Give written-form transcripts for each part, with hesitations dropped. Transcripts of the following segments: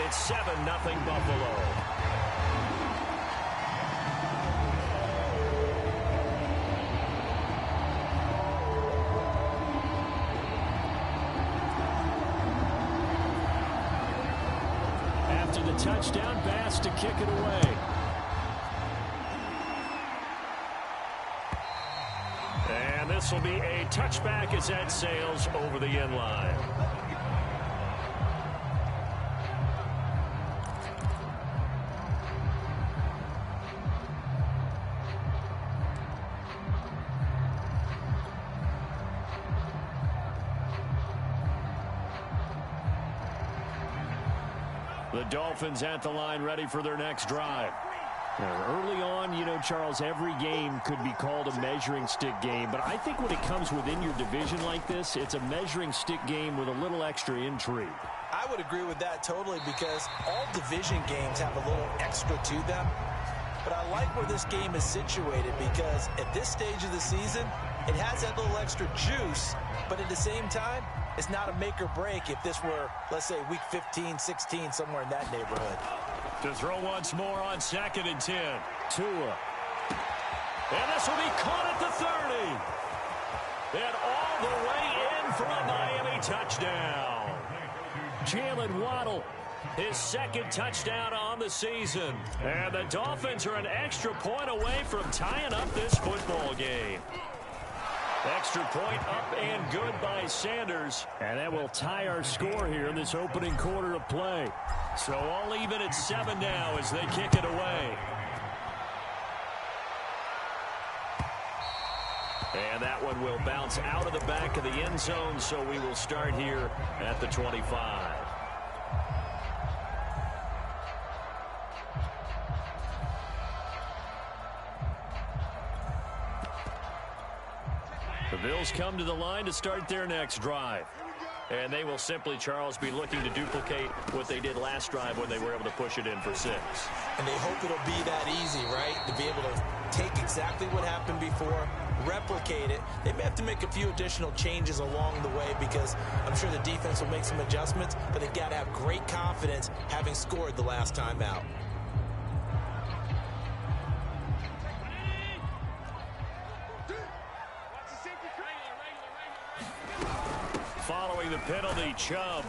it's 7-0 Buffalo. After the touchdown, Bass to kick it away. And this will be a touchback as that sails over the end line. The Dolphins at the line, ready for their next drive. Early on, you know, Charles, every game could be called a measuring stick game, but I think when it comes within your division like this, it's a measuring stick game with a little extra intrigue. I would agree with that totally, because all division games have a little extra to them. But I like where this game is situated, because at this stage of the season, it has that little extra juice, but at the same time, it's not a make or break if this were, let's say, week 15, 16, somewhere in that neighborhood. To throw once more on 2nd and 10. Tua. And this will be caught at the 30. And all the way in for a Miami touchdown. Jalen Waddle, his 2nd touchdown on the season. And the Dolphins are an extra point away from tying up this football game. Extra point up and good by Sanders. And that will tie our score here in this opening quarter of play. So all even at 7 now as they kick it away. And that one will bounce out of the back of the end zone, so we will start here at the 25. The Bills come to the line to start their next drive. And they will simply, Charles, be looking to duplicate what they did last drive when they were able to push it in for 6. And they hope it'll be that easy, right? To be able to take exactly what happened before, replicate it. They may have to make a few additional changes along the way, because I'm sure the defense will make some adjustments, but they've got to have great confidence having scored the last time out. Following the penalty, Chubb.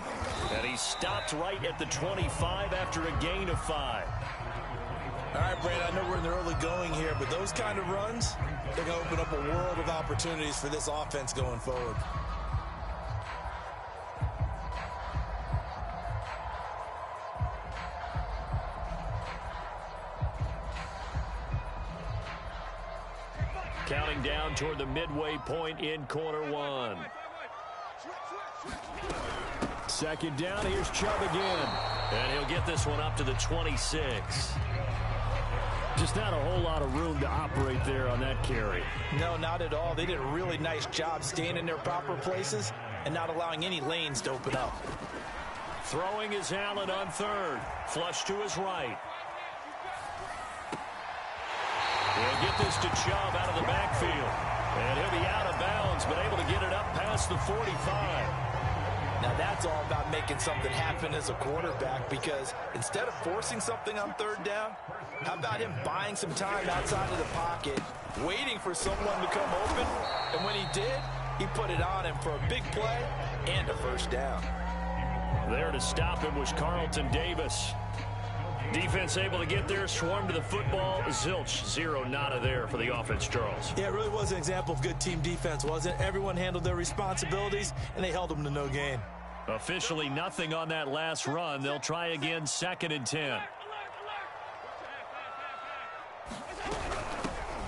And he stopped right at the 25 after a gain of 5. All right, Brad, I know we're in the early going here, but those kind of runs, they're going to open up a world of opportunities for this offense going forward. Counting down toward the midway point in quarter 1. 2nd down, here's Chubb again. And he'll get this one up to the 26. Just not a whole lot of room to operate there on that carry. No, not at all. They did a really nice job staying in their proper places and not allowing any lanes to open up. Throwing is Allen on 3rd. Flush to his right. He'll get this to Chubb out of the backfield. And he'll be out of bounds, but able to get it up past the 45. Now that's all about making something happen as a quarterback, because instead of forcing something on 3rd down, how about him buying some time outside of the pocket, waiting for someone to come open, and when he did, he put it on him for a big play and a 1st down. There to stop him was Carlton Davis. Defense able to get there, swarm to the football. Zilch, 0 nada there for the offense, Charles. Yeah, it really was an example of good team defense, wasn't it? Everyone handled their responsibilities, and they held them to no gain. Officially nothing on that last run. They'll try again, 2nd and 10.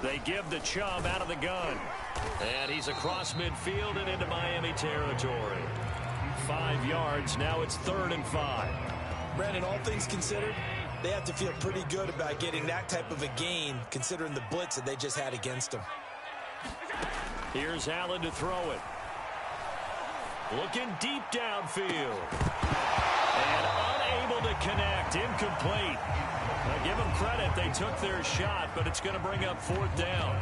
They give the Chubb out of the gun. And he's across midfield and into Miami territory. 5 yards, now it's 3rd and 5. Brandon, all things considered, they have to feel pretty good about getting that type of a gain, considering the blitz that they just had against them. Here's Allen to throw it. Looking deep downfield. And unable to connect. Incomplete. Now give them credit. They took their shot, but it's going to bring up 4th down.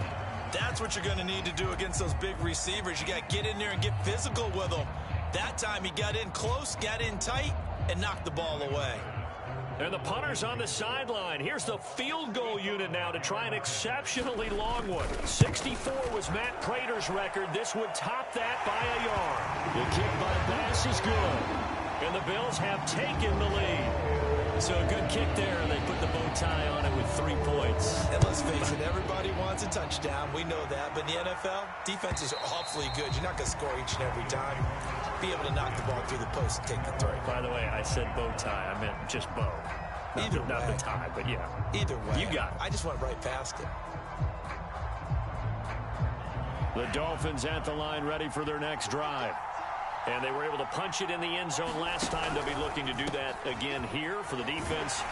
That's what you're going to need to do against those big receivers. You got to get in there and get physical with them. That time he got in close, got in tight, and knocked the ball away. And the punter's on the sideline. Here's the field goal unit now to try an exceptionally long one. 64 was Matt Prater's record. This would top that by a yard. The kick by Bass is good. And the Bills have taken the lead. So a good kick there. They put the bow tie on it with 3 points. And let's face it, everybody wants a touchdown. We know that. But in the NFL, defenses are awfully good. You're not going to score each and every time. Be able to knock the ball through the post and take the throw. By the way, I said bow tie. I meant just bow. Not the tie, but yeah. Either way. You got it. I just went right past it. The Dolphins at the line ready for their next drive. And they were able to punch it in the end zone last time. They'll be looking to do that again here for the defense.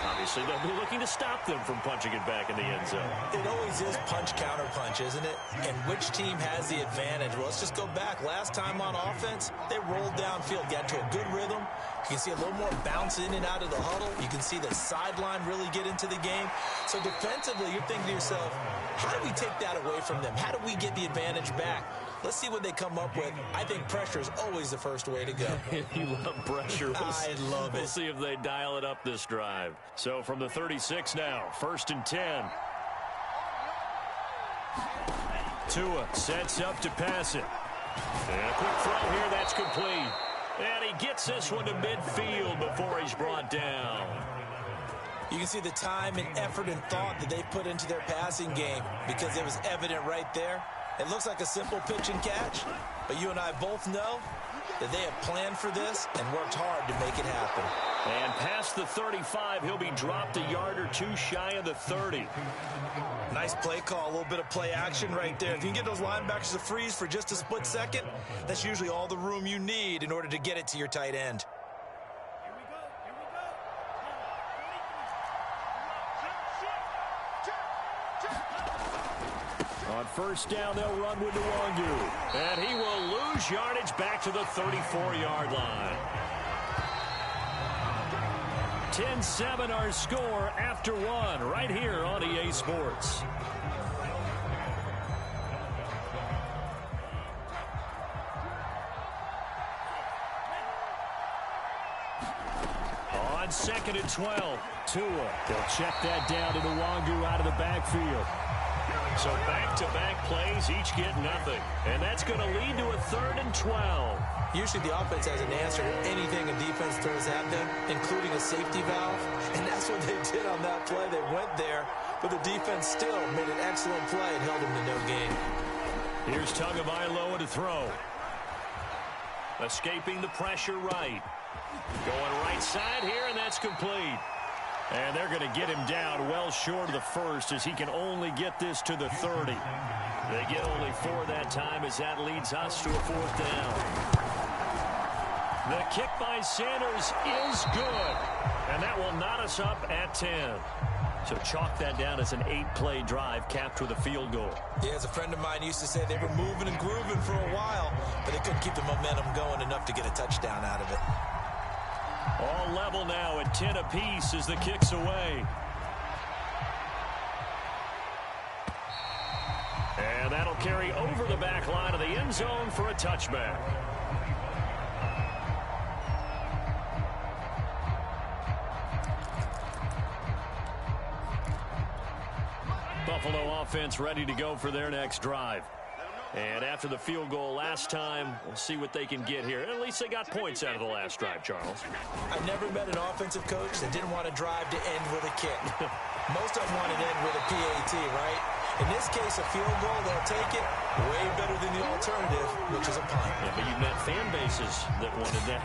Obviously, they'll be looking to stop them from punching it back in the end zone. It always is punch-counter-punch, isn't it? And which team has the advantage? Well, let's just go back. Last time on offense, they rolled downfield, got to a good rhythm. You can see a little more bounce in and out of the huddle. You can see the sideline really get into the game. So defensively, you're thinking to yourself, how do we take that away from them? How do we get the advantage back? Let's see what they come up with. I think pressure is always the first way to go. You love pressure. I love it. We'll see if they dial it up this drive. So from the 36 now, 1st and 10. Tua sets up to pass it. And a quick throw here, that's complete. And he gets this one to midfield before he's brought down. You can see the time and effort and thought that they put into their passing game because it was evident right there. It looks like a simple pitch and catch, but you and I both know that they have planned for this and worked hard to make it happen. And past the 35, he'll be dropped a yard or two shy of the 30. Nice play call, a little bit of play action right there. If you can get those linebackers to freeze for just a split second, that's usually all the room you need in order to get it to your tight end. On 1st down, they'll run with Nwangu. And he will lose yardage back to the 34-yard line. 10-7 our score after 1 right here on EA Sports. On 2nd and 12, Tua. They'll check that down to Nwangu out of the backfield. So back-to-back plays, each get nothing. And that's going to lead to a 3rd and 12. Usually the offense has an answer to anything a defense throws at them, including a safety valve. And that's what they did on that play. They went there, but the defense still made an excellent play and held them to no gain. Here's Tagovailoa to throw. Escaping the pressure right. Going right side here, and that's complete. And they're going to get him down well short of the 1st as he can only get this to the 30. They get only 4 that time as that leads us to a 4th down. The kick by Sanders is good. And that will knot us up at 10. So chalk that down as an 8-play drive capped with a field goal. Yeah, as a friend of mine used to say, they were moving and grooving for a while, but they couldn't keep the momentum going enough to get a touchdown out of it. All level now at 10 apiece as the kick's away. And that'll carry over the back line of the end zone for a touchback. Buffalo offense ready to go for their next drive. And after the field goal last time, we'll see what they can get here. At least they got points out of the last drive, Charles. I've never met an offensive coach that didn't want to drive to end with a kick. Most of them want to end with a PAT, right? In this case, a field goal, they'll take it way better than the alternative, which is a punt. Yeah, but you've met fan bases that wanted that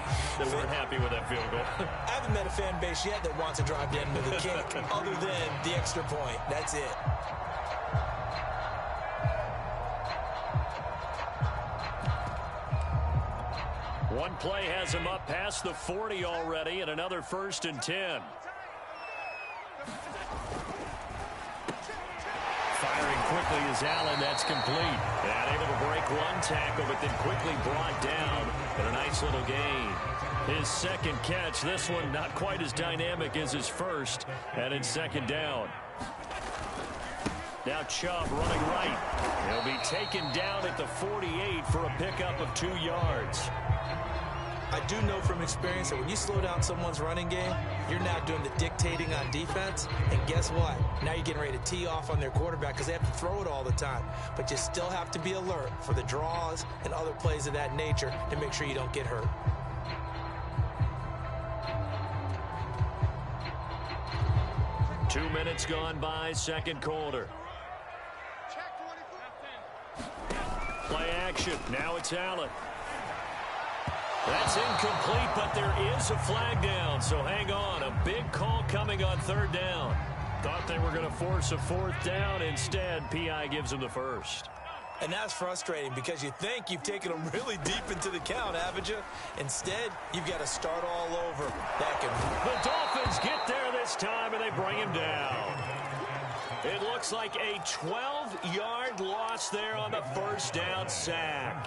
weren't happy with that field goal. I haven't met a fan base yet that wants to drive to end with a kick other than the extra point. That's it. One play has him up past the 40 already, and another 1st and 10. Firing quickly is Allen. That's complete. And able to break one tackle, but then quickly brought down. But a nice little gain. His 2nd catch. This one not quite as dynamic as his 1st. And it's 2nd down. Now Chubb running right. He'll be taken down at the 48 for a pickup of 2 yards. I do know from experience that when you slow down someone's running game, you're now doing the dictating on defense. And guess what? Now you're getting ready to tee off on their quarterback because they have to throw it all the time. But you still have to be alert for the draws and other plays of that nature to make sure you don't get hurt. Two minutes gone by, second quarter. Play action. Now it's Allen. That's incomplete, but there is a flag down, so hang on. A big call coming on third down. Thought they were going to force a fourth down. Instead, P.I. gives them the first. And that's frustrating because you think you've taken them really deep into the count, haven't you? Instead, you've got to start all over. The Dolphins get there this time, and they bring him down. It looks like a 12-yard loss there on the first down sack.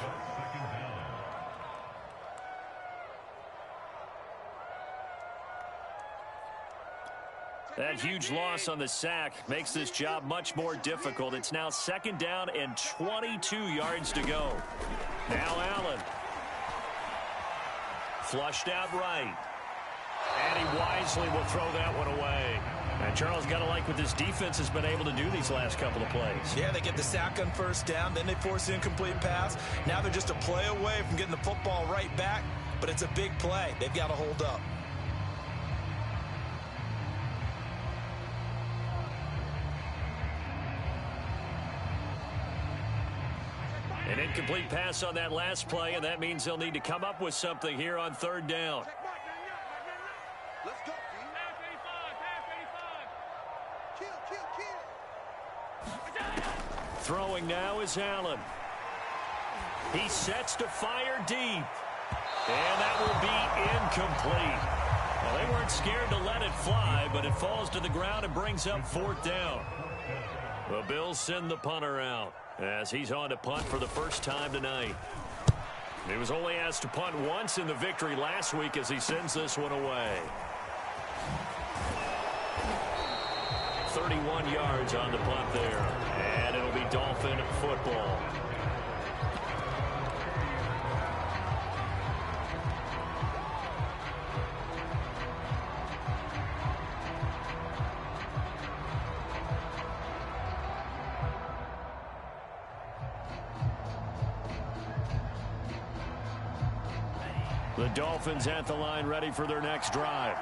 That huge loss on the sack makes this job much more difficult. It's now second down and 22 yards to go. Now Allen. Flushed out right. And he wisely will throw that one away. And Charles, got to like what this defense has been able to do these last couple of plays. Yeah, they get the sack on first down, then they force the incomplete pass. Now they're just a play away from getting the football right back, but it's a big play. They've got to hold up. An incomplete pass on that last play, and that means they'll need to come up with something here on third down. Let's go. Throwing now is Allen. He sets to fire deep. And that will be incomplete. Well, they weren't scared to let it fly, but it falls to the ground and brings up fourth down. The Bills send the punter out as he's on to punt for the first time tonight. He was only asked to punt once in the victory last week as he sends this one away. 31 yards on the punt there. And it'll be Dolphin football. The Dolphins at the line ready for their next drive.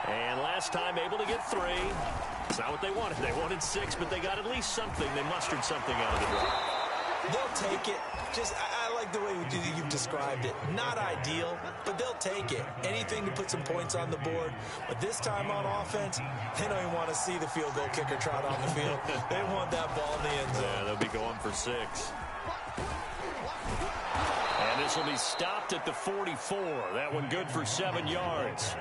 And last time able to get 3. It's not what they wanted. They wanted 6, but they got at least something. They mustered something out of the drive. They'll take it. I like the way you've described it. Not ideal, but they'll take it. Anything to put some points on the board. But this time on offense, they don't even want to see the field goal kicker trot on the field. They want that ball in the end zone. Yeah, they'll be going for 6. And this will be stopped at the 44. That one good for 7 yards.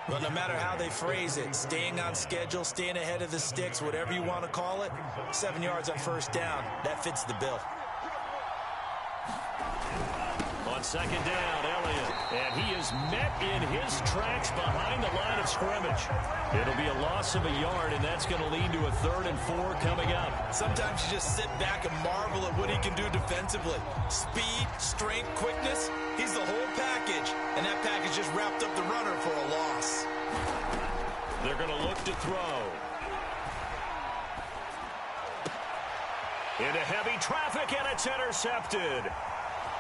Well, no matter how they phrase it, staying on schedule, staying ahead of the sticks, whatever you want to call it, 7 yards on first down, that fits the bill. On second down, Elliott. And he is met in his tracks behind the line of scrimmage. It'll be a loss of a yard, and that's going to lead to a 3rd and 4 coming up. Sometimes you just sit back and marvel at what he can do defensively. Speed, strength, quickness, he's the whole package. And that package just wrapped up the runner for a loss. They're going to look to throw. Into heavy traffic, and it's intercepted.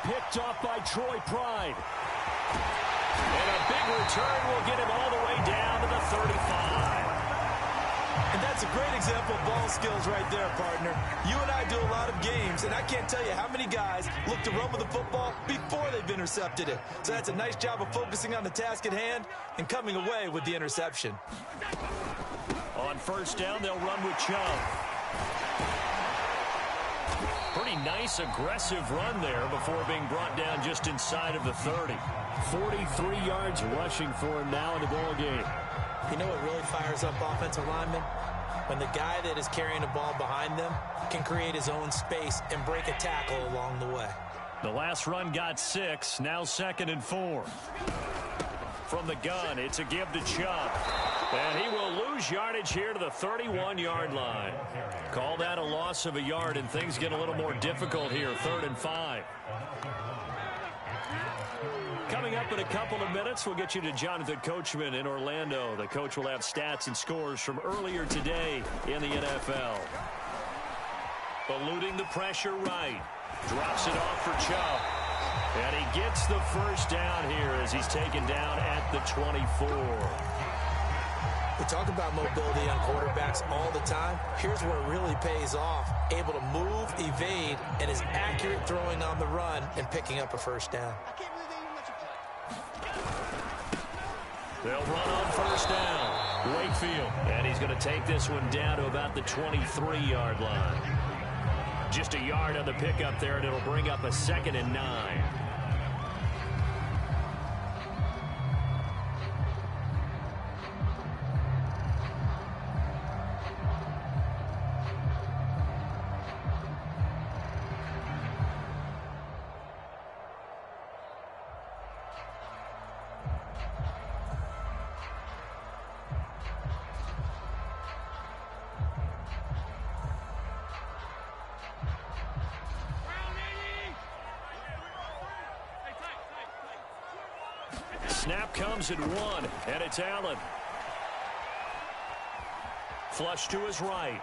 Picked off by Troy Pride. And a big return will get him all the way down to the 35. And that's a great example of ball skills right there, partner. You and I do a lot of games, and I can't tell you how many guys look to run with the football before they've intercepted it. So that's a nice job of focusing on the task at hand and coming away with the interception. On first down, they'll run with Chubb. Pretty nice, aggressive run there before being brought down just inside of the 30. 43 yards rushing for him now in the ball game. You know what really fires up offensive linemen? When the guy that is carrying the ball behind them can create his own space and break a tackle along the way. The last run got 6, now 2nd and 4. From the gun, it's a give to Chubb. And he will lose yardage here to the 31-yard line. Call that a loss of a yard, and things get a little more difficult here, 3rd and 5. Coming up in a couple of minutes. We'll get you to Jonathan Coachman in Orlando. The coach will have stats and scores from earlier today in the NFL. Eluding the pressure right. Drops it off for Chubb. And he gets the first down here as he's taken down at the 24. We talk about mobility on quarterbacks all the time. Here's where it really pays off. Able to move, evade, and is accurate throwing on the run and picking up a first down. They'll run on first down. Wakefield. And he's going to take this one down to about the 23-yard line. Just a yard on the pickup there, and it'll bring up a 2nd and 9. Snap comes at 1, and it's Allen. Flush to his right.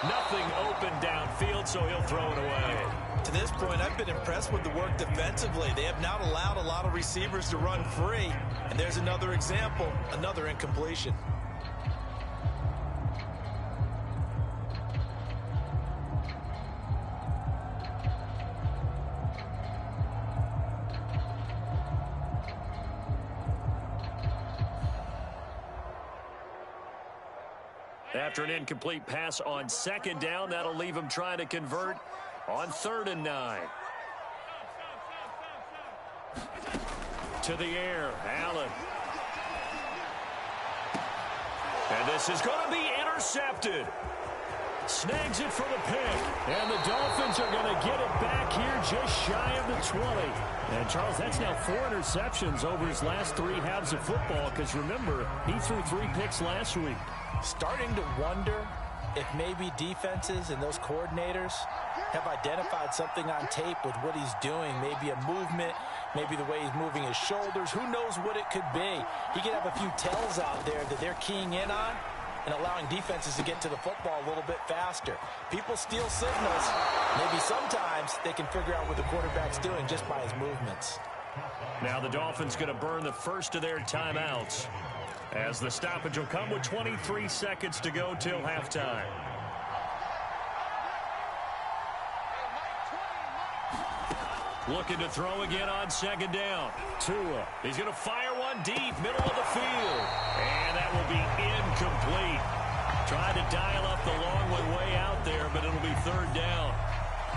Nothing open downfield, so he'll throw it away. To this point, I've been impressed with the work defensively. They have not allowed a lot of receivers to run free. And there's another example, another incompletion. After an incomplete pass on 2nd down, that'll leave him trying to convert on 3rd and 9. To the air, Allen. And this is going to be intercepted. Snags it for the pick. And the Dolphins are going to get it back here just shy of the 20. And, Charles, that's now 4 interceptions over his last 3 halves of football because, remember, he threw 3 picks last week. Starting to wonder if maybe defenses and those coordinators have identified something on tape with what he's doing. Maybe a movement, maybe the way he's moving his shoulders. Who knows what it could be? He could have a few tells out there that they're keying in on and allowing defenses to get to the football a little bit faster. People steal signals. Maybe sometimes they can figure out what the quarterback's doing just by his movements. Now the Dolphins going to burn the first of their timeouts, as the stoppage will come with 23 seconds to go till halftime. Looking to throw again on 2nd down. Tua. He's going to fire one deep, middle of the field. And that will be incomplete. Tried to dial up the long one way out there, but it'll be 3rd down.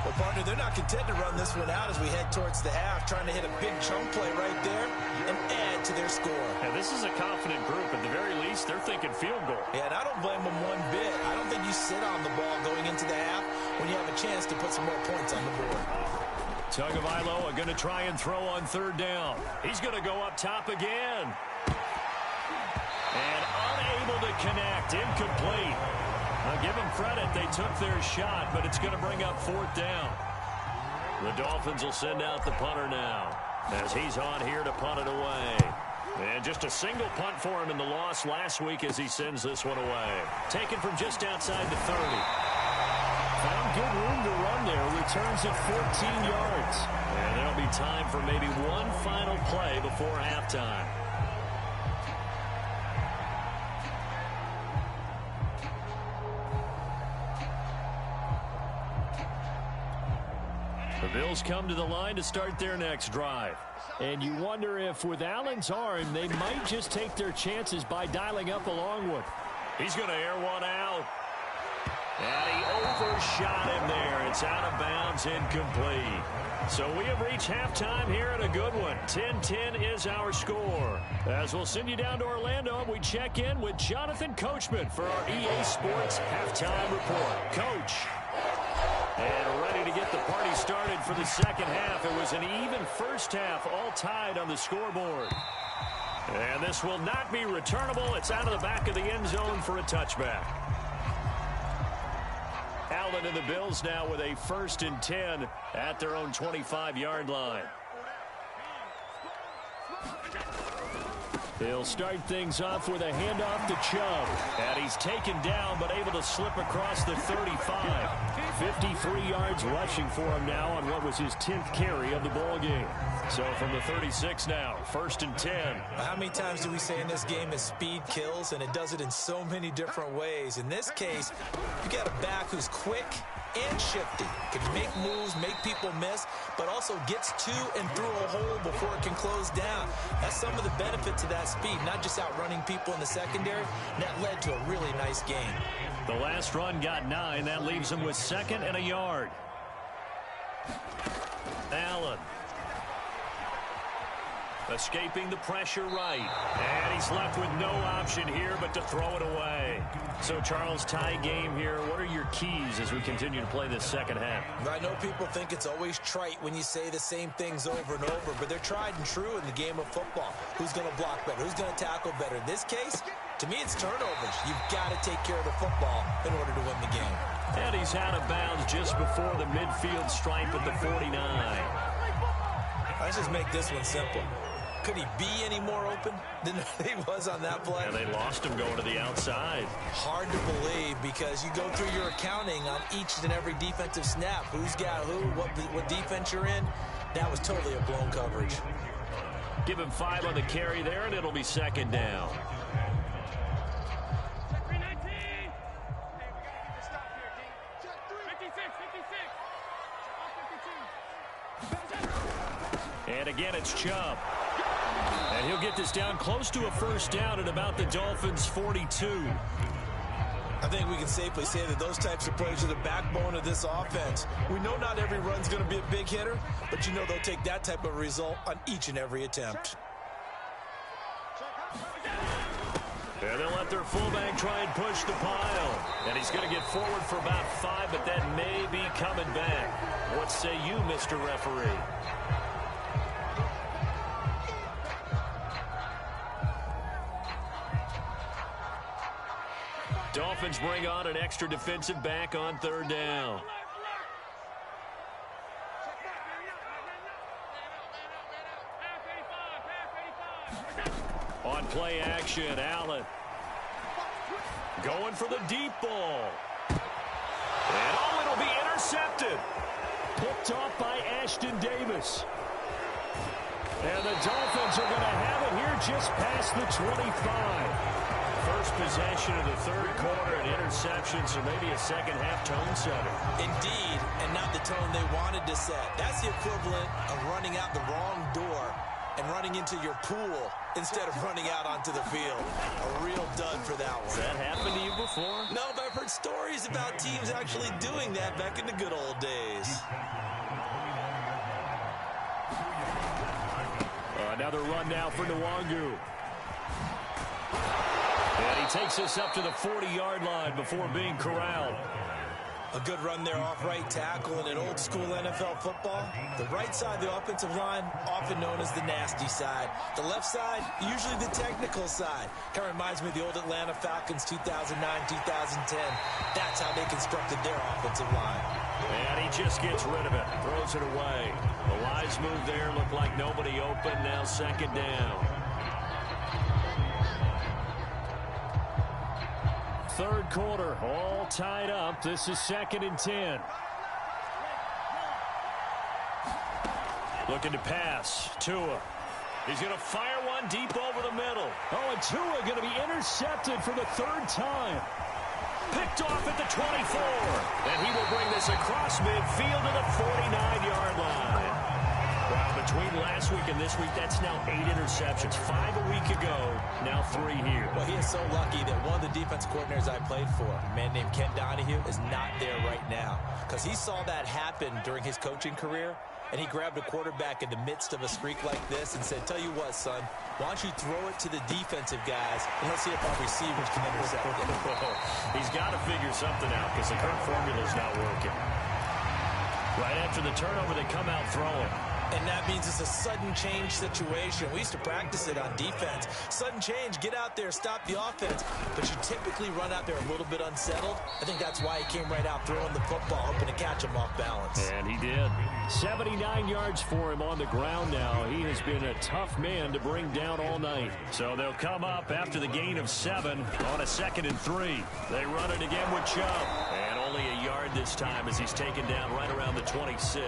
Well, partner, they're not content to run this one out as we head towards the half, trying to hit a big chunk play right there and add to their score. And this is a confident group. At the very least, they're thinking field goal. Yeah, and I don't blame them one bit. I don't think you sit on the ball going into the half when you have a chance to put some more points on the board. Tagovailoa going to try and throw on 3rd down. He's going to go up top again. And unable to connect, incomplete. I'll give them credit. They took their shot, but it's going to bring up 4th down. The Dolphins will send out the punter now as he's on here to punt it away. And just a single punt for him in the loss last week as he sends this one away. Taken from just outside the 30. Found good room to run there. Returns at 14 yards. And there'll be time for maybe one final play before halftime. The Bills come to the line to start their next drive. And you wonder if with Allen's arm, they might just take their chances by dialing up a long one. He's going to air one out. And he overshot him there. It's out of bounds, incomplete. So we have reached halftime here at a good one. 10-10 is our score. As we'll send you down to Orlando, we check in with Jonathan Coachman for our EA Sports Halftime Report. Coach. And ready to get the party started for the second half. It was an even first half, all tied on the scoreboard. And this will not be returnable. It's out of the back of the end zone for a touchback. Allen and the Bills now with a 1st and 10 at their own 25-yard line. He'll start things off with a handoff to Chubb. And he's taken down, but able to slip across the 35. 53 yards rushing for him now on what was his 10th carry of the ball game. So from the 36 now, 1st and 10. How many times do we say in this game is speed kills, and it does it in so many different ways. In this case, you got a back who's quick and shifty, can make moves, make people miss, but also gets to and through a hole before it can close down. That's some of the benefits of that speed, not just outrunning people in the secondary. And that led to a really nice game. The last run got 9. That leaves him with 2nd and a yard. Allen. Escaping the pressure right. And he's left with no option here but to throw it away. So, Charles, tie game here. What are your keys as we continue to play this second half? I know people think it's always trite when you say the same things over and over, but they're tried and true in the game of football. Who's going to block better? Who's going to tackle better? In this case, to me, it's turnovers. You've got to take care of the football in order to win the game. And he's out of bounds just before the midfield stripe at the 49. Let's just make this one simple. Could he be any more open than he was on that play? And they lost him going to the outside. Hard to believe because you go through your accounting on each and every defensive snap. Who's got who, what defense you're in. That was totally a blown coverage. Give him 5 on the carry there, and it'll be 2nd down. And again, it's Chubb. And he'll get this down close to a 1st down at about the Dolphins' 42. I think we can safely say that those types of plays are the backbone of this offense. We know not every run's going to be a big hitter, but you know they'll take that type of result on each and every attempt. And they'll let their fullback try and push the pile. And he's going to get forward for about 5, but that may be coming back. What say you, Mr. Referee? Dolphins bring on an extra defensive back on 3rd down. On play action, Allen. Going for the deep ball. And oh, it'll be intercepted. Picked off by Ashton Davis. And the Dolphins are going to have it here just past the 25. First possession of the 3rd quarter, an interception, so maybe a second-half tone setter. Indeed, and not the tone they wanted to set. That's the equivalent of running out the wrong door and running into your pool instead of running out onto the field. A real dud for that one. Has that happened to you before? No, but I've heard stories about teams actually doing that back in the good old days. Another run now for Nwangu. And he takes us up to the 40-yard line before being corralled. A good run there off right tackle in an old-school NFL football. The right side of the offensive line, often known as the nasty side. The left side, usually the technical side. Kind of reminds me of the old Atlanta Falcons 2009-2010. That's how they constructed their offensive line. And he just gets rid of it, throws it away. The wise move there, looked like nobody open, now 2nd down. 3rd quarter, all tied up. This is 2nd and 10. Looking to pass. Tua. He's going to fire one deep over the middle. Oh, and Tua going to be intercepted for the 3rd time. Picked off at the 24. And he will bring this across midfield to the 49-yard line. Wow, between last week and this week, that's now 8 interceptions. 5 a week ago, now 3 here. Well, he is so lucky that one of the defense coordinators I played for, a man named Ken Donahue, is not there right now. Because he saw that happen during his coaching career, and he grabbed a quarterback in the midst of a streak like this and said, tell you what, son, why don't you throw it to the defensive guys, and let's see if our receivers can intercept it. He's got to figure something out because the current formula is not working. Right after the turnover, they come out throwing. And that means it's a sudden change situation. We used to practice it on defense. Sudden change, get out there, stop the offense. But you typically run out there a little bit unsettled. I think that's why he came right out throwing the football, hoping to catch him off balance. And he did. 79 yards for him on the ground now. He has been a tough man to bring down all night. So they'll come up after the gain of 7 on a 2nd and 3. They run it again with Chubb. And only a yard this time as he's taken down right around the 26.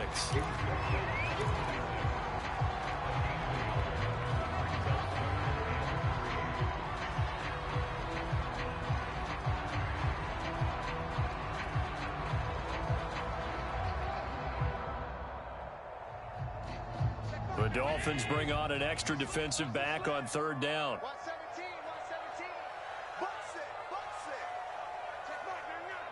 The Dolphins bring on an extra defensive back on 3rd down. 117, 117. Box it, box it. Check mark, check mark,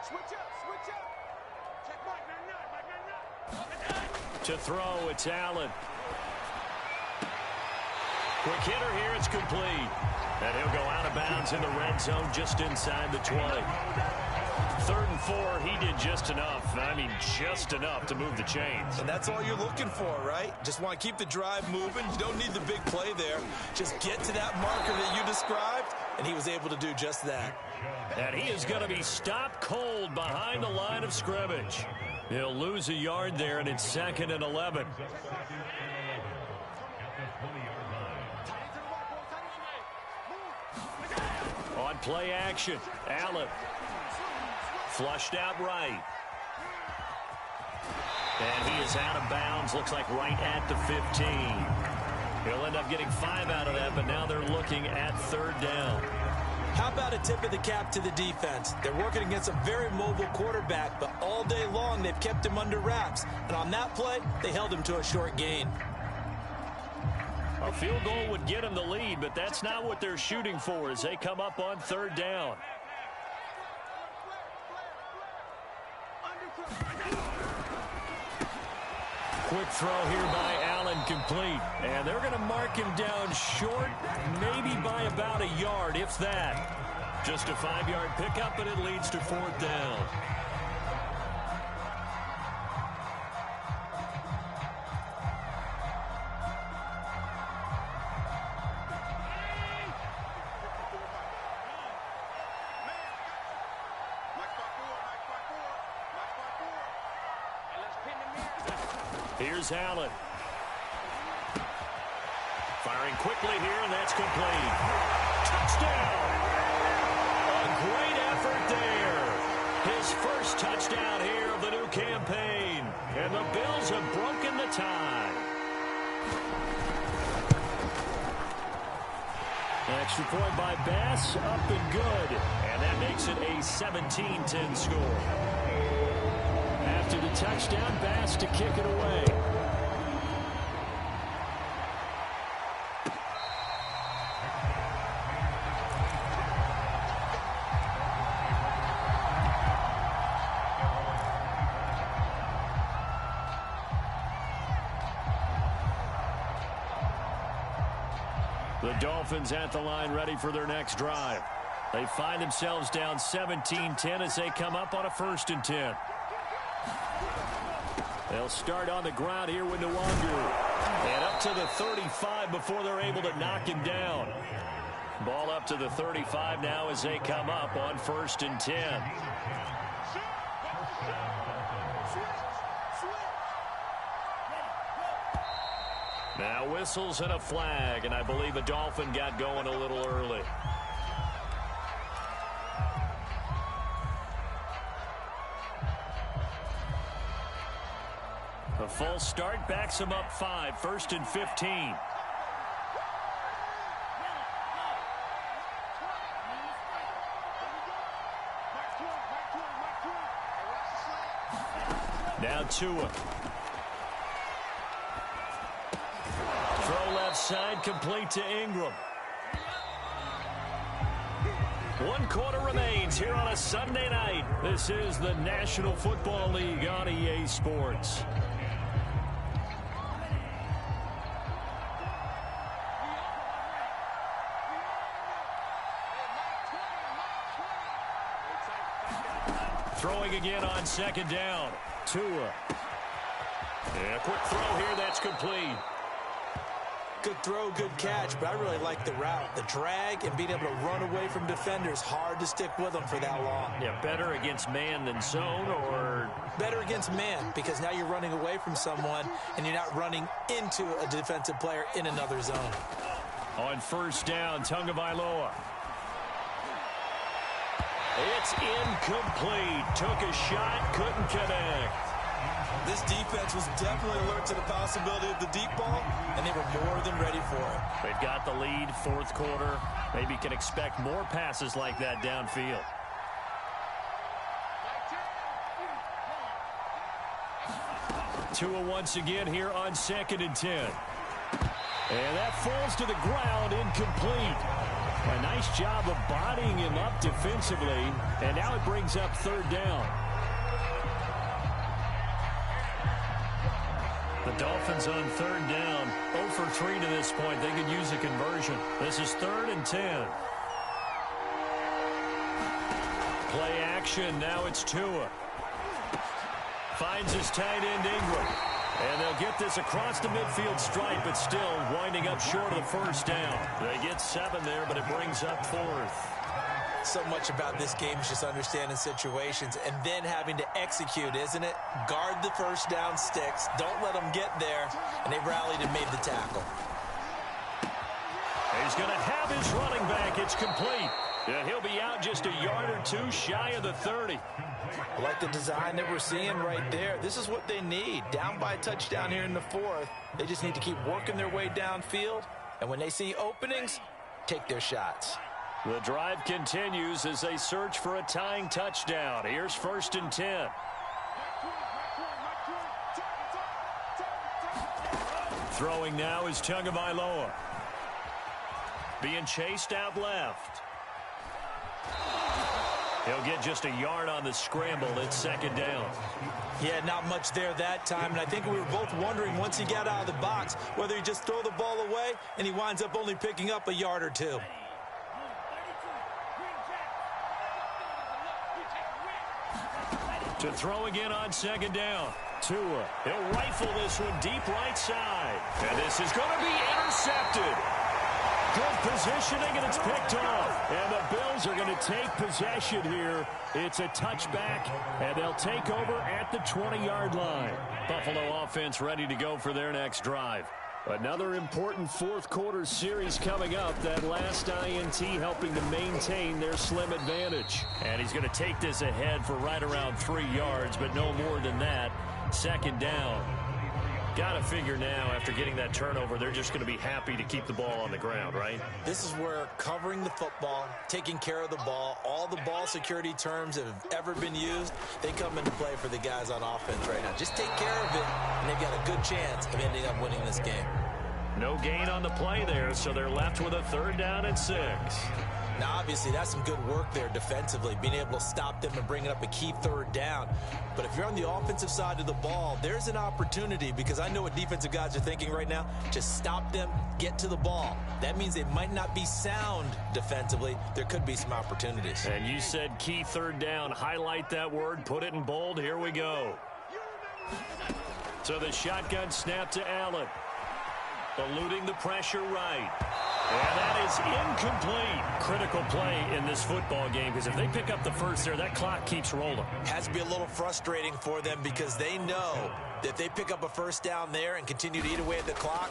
switch up, switch up. Check mark, To throw, it's Allen. Quick hitter here, it's complete. And he'll go out of bounds in the red zone just inside the 20. 3rd and 4, he did just enough. I mean, just enough to move the chains. And that's all you're looking for, right? Just want to keep the drive moving. You don't need the big play there. Just get to that marker that you described, and he was able to do just that. And he is going to be stopped cold behind the line of scrimmage. He'll lose a yard there, and it's 2nd and 11. On play action, Allen. Flushed out right. And he is out of bounds, looks like right at the 15. He'll end up getting 5 out of that, but now they're looking at 3rd down. How about a tip of the cap to the defense? They're working against a very mobile quarterback, but all day long they've kept him under wraps. And on that play, they held him to a short gain. A field goal would get him the lead, but that's not what they're shooting for as they come up on 3rd down. Quick throw here by Allen, complete. And they're going to mark him down short, maybe by about a yard, if that. Just a 5-yard pickup, and it leads to 4th down. Here's Allen. Firing quickly here, and that's complete. Touchdown! A great effort there. His first touchdown here of the new campaign. And the Bills have broken the tie. Extra point by Bass, up and good. And that makes it a 17-10 score. After the touchdown, Bass to kick it away. The Dolphins at the line ready for their next drive. They find themselves down 17-10 as they come up on a 1st and 10. They'll start on the ground here with Nwangu. And up to the 35 before they're able to knock him down. Ball up to the 35 now as they come up on 1st and 10. Now whistles and a flag, and I believe a Dolphin got going a little early. A false start backs him up 5, 1st and 15. Now Tua. Throw left side, complete to Ingram. 1 quarter remains here on a Sunday night. This is the National Football League on EA Sports. Throwing again on second down. Tua. Yeah, quick throw here. That's complete. Good throw, good catch, but I really like the route. The drag and being able to run away from defenders, hard to stick with them for that long. Yeah, better against man than zone, or? Better against man, because now you're running away from someone and you're not running into a defensive player in another zone. On first down, Tagovailoa. It's incomplete. Took a shot, couldn't connect. This defense was definitely alert to the possibility of the deep ball, and they were more than ready for it. They've got the lead, fourth quarter. Maybe can expect more passes like that downfield. Tua once again here on second and 10. And that falls to the ground, incomplete. A nice job of bodying him up defensively, and now it brings up third down. The Dolphins on third down, 0 for 3 to this point. They could use a conversion. This is 3rd and 10. Play action. Now it's Tua. Finds his tight end Ingram. And they'll get this across the midfield stripe, but still winding up short of the first down. They get 7 there, but it brings up 4th. So much about this game is just understanding situations and then having to execute, isn't it? Guard the first down sticks. Don't let them get there. And they rallied and made the tackle. He's going to have his running back. It's complete. And he'll be out just a yard or two shy of the 30. I like the design that we're seeing right there. This is what they need. Down by a touchdown here in the 4th. They just need to keep working their way downfield. And when they see openings, take their shots. The drive continues as they search for a tying touchdown. Here's 1st and 10. Throwing now is Tagovailoa. Being chased out left. He'll get just a yard on the scramble. It's 2nd down. Yeah, not much there that time. And I think we were both wondering once he got out of the box whether he just throw the ball away and he winds up only picking up a yard or two. To throw again on 2nd down. Tua. He'll rifle this one deep right side. And this is going to be intercepted. Good positioning, and it's picked off. And the Bills are going to take possession here. It's a touchback, and they'll take over at the 20-yard line. Buffalo offense ready to go for their next drive. Another important fourth quarter series coming up. That last INT helping to maintain their slim advantage. And he's going to take this ahead for right around 3 yards, but no more than that. 2nd down. Got to figure now, after getting that turnover, they're just going to be happy to keep the ball on the ground, right? This is where covering the football, taking care of the ball, all the ball security terms that have ever been used, they come into play for the guys on offense right now. Just take care of it, and they've got a good chance of ending up winning this game. No gain on the play there, so they're left with a 3rd down and 6. Now, obviously, that's some good work there defensively, being able to stop them and bringing up a key 3rd down. But if you're on the offensive side of the ball, there's an opportunity, because I know what defensive guys are thinking right now. Just stop them, get to the ball. That means they might not be sound defensively. There could be some opportunities. And you said key 3rd down. Highlight that word, put it in bold. Here we go. So the shotgun snap to Allen. Eluding the pressure right. And that is incomplete. Critical play in this football game, because if they pick up the first there, that clock keeps rolling. Has to be a little frustrating for them, because they know that if they pick up a first down there and continue to eat away at the clock,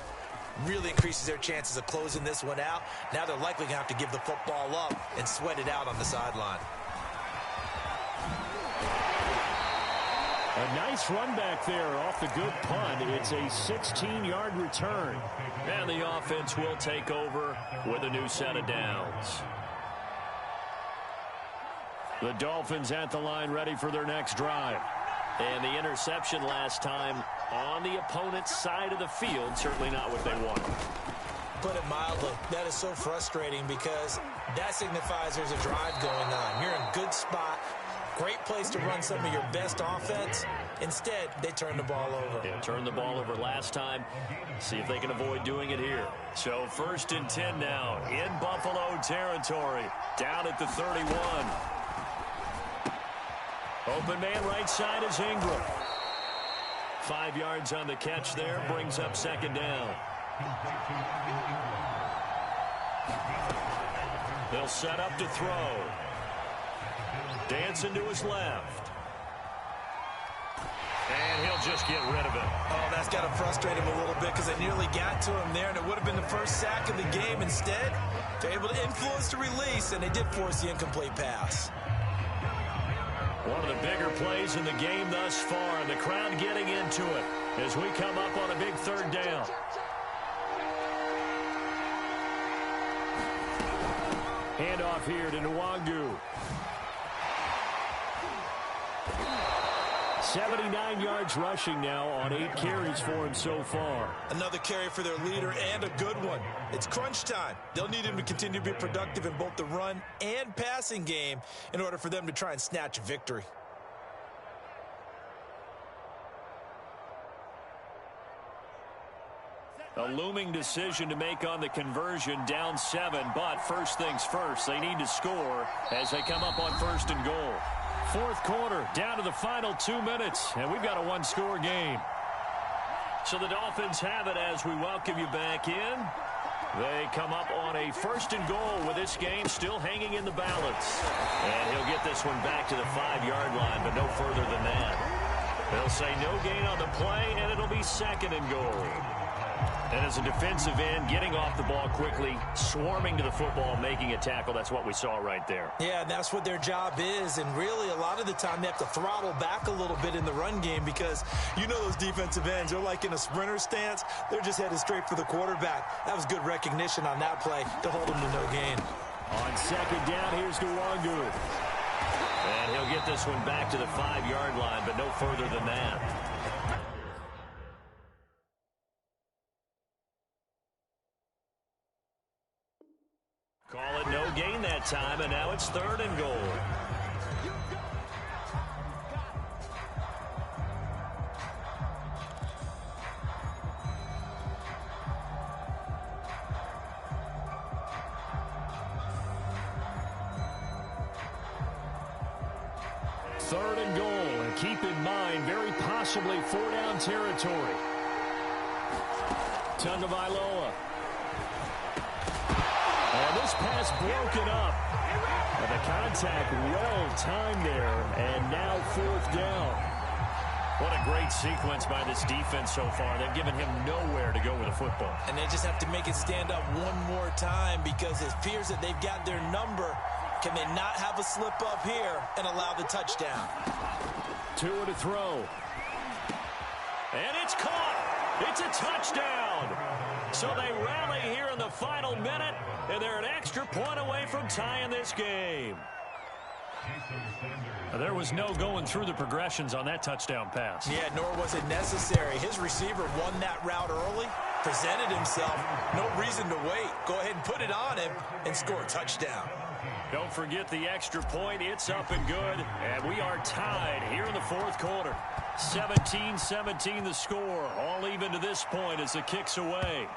really increases their chances of closing this one out. Now they're likely going to have to give the football up and sweat it out on the sideline. A nice run back there off the good punt. It's a 16-yard return. And the offense will take over with a new set of downs. The Dolphins at the line, ready for their next drive. And the interception last time on the opponent's side of the field. Certainly not what they wanted. Put it mildly, that is so frustrating, because that signifies there's a drive going on. You're in a good spot. Great place to run some of your best offense. Instead, they turn the ball over. Yeah, turned the ball over last time. See if they can avoid doing it here. So 1st and 10 now in Buffalo territory. Down at the 31. Open man right side is Ingram. 5 yards on the catch there, brings up second down. They'll set up to throw. Dancing to his left. And he'll just get rid of it. Oh, that's got to frustrate him a little bit because they nearly got to him there, and it would have been the first sack of the game. Instead, they're able to influence the release, and they did force the incomplete pass. One of the bigger plays in the game thus far, and the crowd getting into it as we come up on a big third down. Handoff here to Nwangu. 79 yards rushing now on 8 carries for him so far. Another carry for their leader, and a good one. It's crunch time. They'll need him to continue to be productive in both the run and passing game in order for them to try and snatch a victory. A looming decision to make on the conversion, down 7, but first things first, they need to score as they come up on 1st and goal. Fourth quarter, down to the final 2 minutes, and we've got a one-score game. So the Dolphins have it as we welcome you back in. They come up on a 1st and goal with this game still hanging in the balance. And he'll get this one back to the 5-yard line, but no further than that. They'll say no gain on the play, and it'll be 2nd and goal. And as a defensive end, getting off the ball quickly, swarming to the football, making a tackle, that's what we saw right there. Yeah, and that's what their job is. And really, a lot of the time, they have to throttle back a little bit in the run game because you know those defensive ends, they're like in a sprinter stance. They're just headed straight for the quarterback. That was good recognition on that play to hold him to no gain. On 2nd down, here's Nwangu. And he'll get this one back to the 5-yard line, but no further than that. Call it no gain that time, and now it's 3rd and goal. Third and goal, and keep in mind, very possibly 4-down territory. Tagovailoa. And this pass broken up. And the contact well timed there. And now 4th down. What a great sequence by this defense so far. They've given him nowhere to go with the football. And they just have to make it stand up one more time because it appears that they've got their number. Can they not have a slip up here and allow the touchdown? 2 to throw. And it's caught. It's a touchdown. So they rally here in the final minute, and they're an extra point away from tying this game. There was no going through the progressions on that touchdown pass. Yeah, nor was it necessary. His receiver won that route early, presented himself, no reason to wait. Go ahead and put it on him and score a touchdown. Don't forget the extra point. It's up and good, and we are tied here in the 4th quarter. 17-17 the score, all even to this point as the kick's away.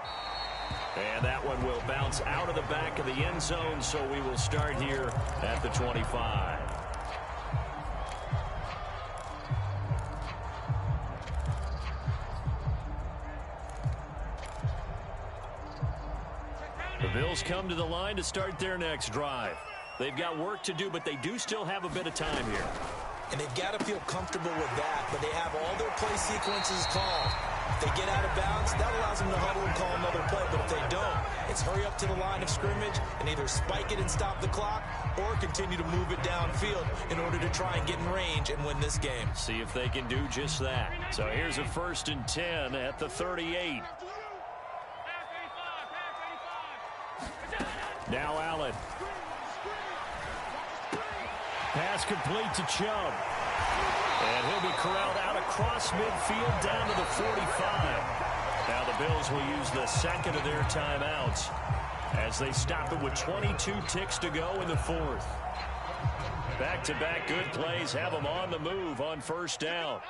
And that one will bounce out of the back of the end zone, so we will start here at the 25. The Bills come to the line to start their next drive. They've got work to do, but they do still have a bit of time here. And they've got to feel comfortable with that, but they have all their play sequences called. If they get out of bounds, that allows them to huddle and call another play, but if they don't, it's hurry up to the line of scrimmage and either spike it and stop the clock or continue to move it downfield in order to try and get in range and win this game. See if they can do just that. So here's a 1st and 10 at the 38. Now Allen. Pass complete to Chubb. And he'll be corralled out across midfield down to the 45. Now the Bills will use the 2nd of their timeouts as they stop it with 22 ticks to go in the 4th. Back-to-back good plays have them on the move on 1st down.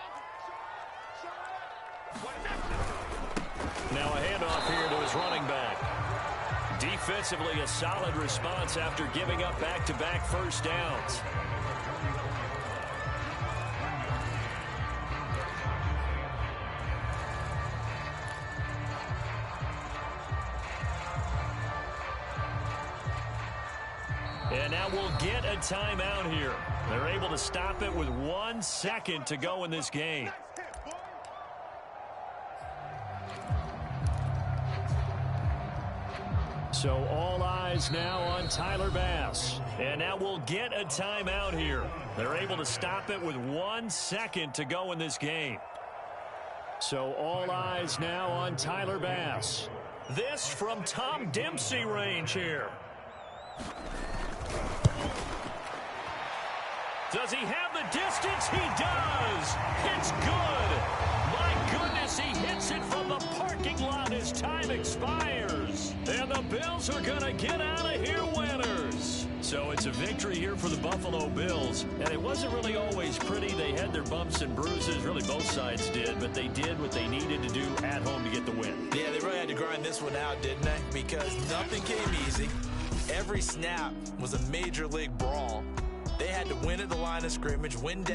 Now a handoff here to his running back. Defensively, a solid response after giving up back-to-back 1st downs. And now we'll get a timeout here. They're able to stop it with 1 second to go in this game. So all eyes now on Tyler Bass. And now we'll get a timeout here. They're able to stop it with 1 second to go in this game. So all eyes now on Tyler Bass. This from Tom Dempsey range here. Does he have the distance? He does. It's good. My goodness, he hits it from the parking lot as time expires. And the Bills are going to get out of here winners. So it's a victory here for the Buffalo Bills. And it wasn't really always pretty. They had their bumps and bruises. Really, both sides did. But they did what they needed to do at home to get the win. Yeah, they really had to grind this one out, didn't they? Because nothing came easy. Every snap was a major league brawl. They had to win at the line of scrimmage, win down.